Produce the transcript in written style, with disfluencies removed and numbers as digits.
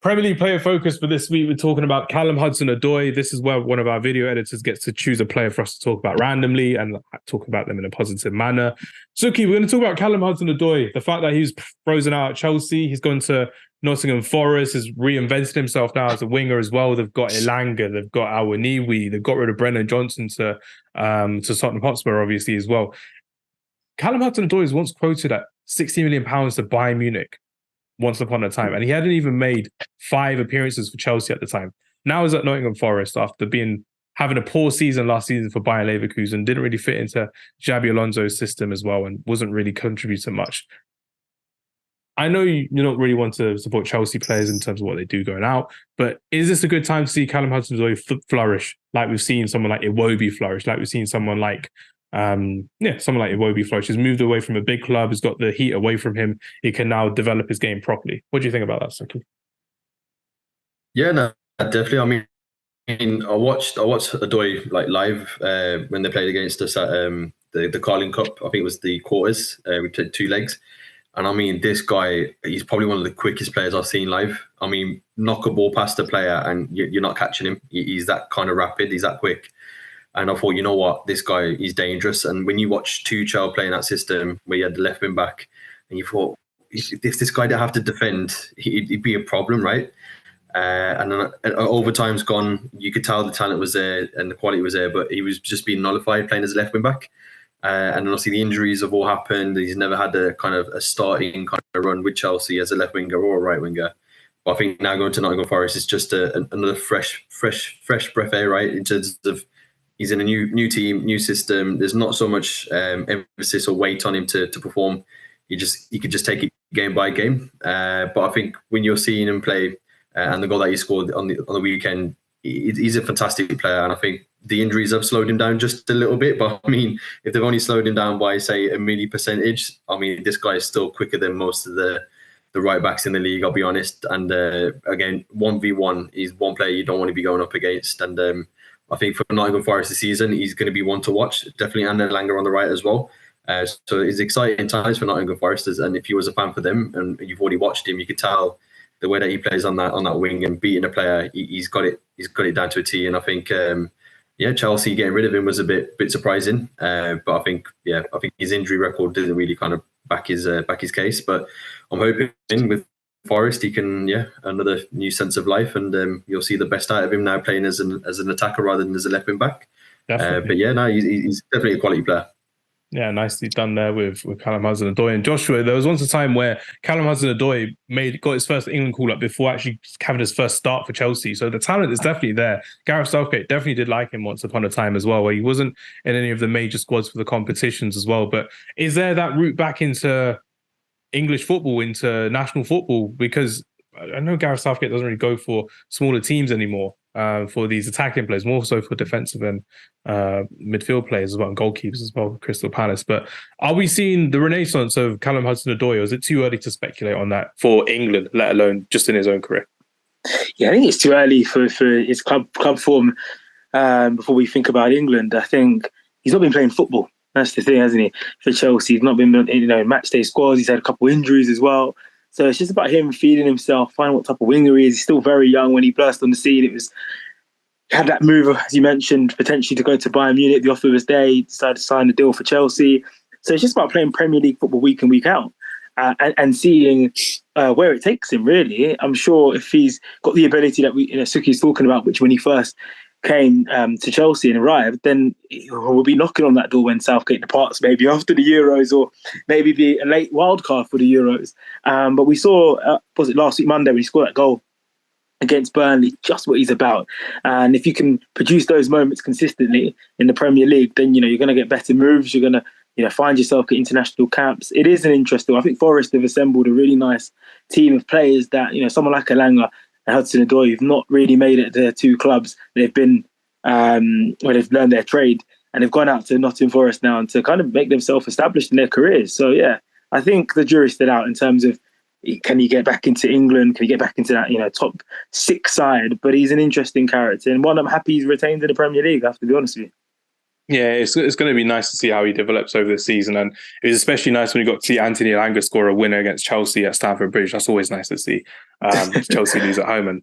Premier League player focus for this week. We're talking about Callum Hudson Odoi. This is where one of our video editors gets to choose a player for us to talk about randomly and talk about them in a positive manner. Sukhi, we're going to talk about Callum Hudson Odoi. The fact that he's frozen out at Chelsea, he's gone to Nottingham Forest, has reinvented himself now as a winger as well. They've got Elanga, they've got Awoniyi, they've got rid of Brennan Johnson to Tottenham Hotspur, obviously, as well. Callum Hudson Odoi was once quoted at £60 million to Bayern Munich once upon a time, and he hadn't even made 5 appearances for Chelsea at the time. Now he's at Nottingham Forest after having a poor season last season for Bayern Leverkusen, didn't really fit into Xabi Alonso's system as well, and wasn't really contributing much. I know you don't really want to support Chelsea players in terms of what they do going out, but is this a good time to see Callum Hudson Odoi flourish? Like we've seen someone like Iwobi flourish, like we've seen someone like someone like Iwobi flourish. He's moved away from a big club, has got the heat away from him. He can now develop his game properly. What do you think about that, Sukhi? Yeah, no, definitely. I watched Odoi like live when they played against us at the Carling Cup. I think it was the quarters. We played 2 legs, and I mean, this guy, he's probably one of the quickest players I've seen live. I mean, knock a ball past a player and you're not catching him. He's that kind of rapid. He's that quick. And I thought, you know what, this guy, he's dangerous. And when you watch Tuchel playing that system where you had the left wing back, and you thought, if this guy didn't have to defend, he'd be a problem, right? And then overtime's gone. You could tell the talent was there and the quality was there, but he was just being nullified playing as a left wing back. And then obviously the injuries have all happened. He's never had a kind of a starting kind of run with Chelsea as a left winger or a right winger. But I think now going to Nottingham Forest is just another fresh breath of air, right? In terms of he's in a new team, new system. There's not so much emphasis or weight on him to perform. You could just take it game by game. But I think when you're seeing him play and the goal that he scored on the weekend, he's a fantastic player. And I think the injuries have slowed him down just a little bit. But I mean, if they've only slowed him down by say a milli percentage, I mean, this guy is still quicker than most of the right backs in the league, I'll be honest. And again, 1v1, he's one player you don't want to be going up against. And I think for Nottingham Forest this season, he's going to be one to watch. Definitely Anna Langer on the right as well. So it's exciting times for Nottingham Forest. And if you was a fan for them and you've already watched him, you could tell the way that he plays on that wing and beating a player, he's got it down to a T. And I think Chelsea getting rid of him was a bit surprising. But I think his injury record didn't really kind of back his case. But I'm hoping with Forest, he can, another new sense of life, and you'll see the best out of him now playing as an attacker rather than as a left wing back. But he's definitely a quality player. Yeah, nicely done there with Callum Hudson Odoi. And Joshua, there was once a time where Callum Hudson Odoi got his first England call up before actually having his first start for Chelsea. So the talent is definitely there. Gareth Southgate definitely did like him once upon a time as well, where he wasn't in any of the major squads for the competitions as well. But is there that route back into English football, into national football? Because I know Gareth Southgate doesn't really go for smaller teams anymore for these attacking players, more so for defensive and midfield players as well, and goalkeepers as well, Crystal Palace. But are we seeing the renaissance of Callum Hudson Odoi, or is it too early to speculate on that for England, let alone just in his own career? Yeah, I think it's too early for his club form before we think about England. I think he's not been playing football. That's the thing, hasn't he? For Chelsea, he's not been in match day squads. He's had a couple of injuries as well. So it's just about him feeding himself, finding what type of winger he is. He's still very young. When he burst on the scene, had that move, as you mentioned, potentially to go to Bayern Munich. The offer was there. He decided to sign a deal for Chelsea. So it's just about playing Premier League football week in, week out, and seeing where it takes him, really. I'm sure if he's got the ability that Sukhi's talking about, which when he first came to Chelsea and arrived, then we'll be knocking on that door when Southgate departs, maybe after the Euros, or maybe be a late wild card for the Euros. But we saw, was it last week, Monday, when he scored that goal against Burnley, just what he's about. And if you can produce those moments consistently in the Premier League, then you're going to get better moves. You're going to find yourself at international camps. It is an interesting. I think Forest have assembled a really nice team of players that someone like Elanga and Hudson Odoi have not really made it to 2 clubs. They've been where they've learned their trade, and they've gone out to Nottingham Forest now and to kind of make themselves established in their careers. So I think the jury's still out in terms of, can he get back into England? Can he get back into that top 6 side? But he's an interesting character, and one I'm happy he's retained in the Premier League, I have to be honest with you. Yeah, it's going to be nice to see how he develops over the season. And it was especially nice when you got to see Anthony Elanga score a winner against Chelsea at Stamford Bridge. That's always nice to see. Chelsea lose at home. And